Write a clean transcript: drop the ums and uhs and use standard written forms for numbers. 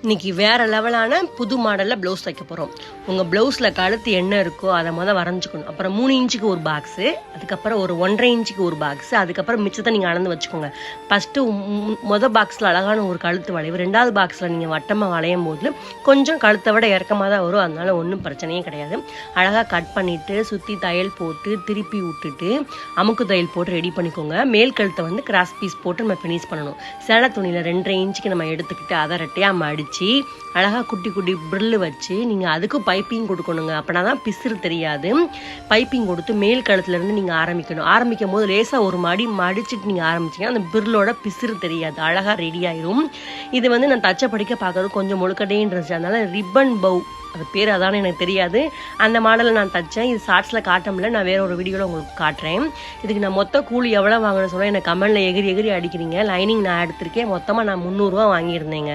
இன்னைக்கு வேற லெவலான புது மாடலில் ப்ளவுஸ் தைக்க போகிறோம். உங்கள் ப்ளவுஸில் கழுத்து என்ன இருக்கோ அதை வரைஞ்சிக்கணும். அப்புறம் 3 இன்ச்சுக்கு ஒரு பாக்ஸு, அதுக்கப்புறம் ஒரு 1.5 இன்ச்சுக்கு ஒரு பாக்ஸு, அதுக்கப்புறம் மிச்சத்தை நீங்கள் அளந்து வச்சுக்கோங்க. ஃபஸ்ட்டு பாக்ஸில் அழகான ஒரு கழுத்து வளைவு, 2வது பாக்ஸில் நீங்கள் வட்டமாக வளையும் போது கொஞ்சம் கழுத்தை விட இறக்கமாக தான் வரும். அதனால ஒன்றும் பிரச்சனையே கிடையாது. அழகாக கட் பண்ணிவிட்டு சுற்றி தையல் போட்டு திருப்பி விட்டுட்டு அமுக்கு தையல் போட்டு ரெடி பண்ணிக்கோங்க. மேல் கழுத்தை கிராஸ் பீஸ் போட்டு நம்ம ஃபினிஷ் பண்ணணும். சேலை துணியில் 2.5 இன்ச்சுக்கு நம்ம எடுத்துக்கிட்டு அதை ரெட்டையாக மடித்து அழகாக குட்டி குட்டி பிரில்லு வச்சு நீங்கள் அதுக்கு பைப்பிங் கொடுக்கணுங்க. அப்படின்னா தான் பிசுறு தெரியாது. பைப்பிங் கொடுத்து மேல் கழுத்துலேருந்து நீங்கள் ஆரம்பிக்கணும். ஆரம்பிக்கும் போது லேசாக ஒரு மடிச்சுட்டு நீங்கள் ஆரம்பிச்சிங்கன்னா அந்த பிரில்லோட பிசுறு தெரியாது, அழகாக ரெடி ஆயிரும். இது நான் தச்ச படிக்க பார்க்கறது கொஞ்சம் முழுக்கட்டேன்றது, அதனால ரிப்பன் பவு அது பேர் அதானே எனக்கு தெரியாது. அந்த மாடலில் நான் தைச்சேன். இது ஷார்ட்ஸில் காட்ட முடியல, நான் வேற ஒரு வீடியோவில் உங்களுக்கு காட்டுறேன். இதுக்கு நான் மொத்த கூலி எவ்வளோ வாங்கணும்னு சொன்னால் எனக்கு கமெண்டில் எகிரி அடிக்கிறீங்க. லைனிங் நான் எடுத்திருக்கேன். மொத்தமாக நான் 300 ரூபா வாங்கியிருந்தேங்க.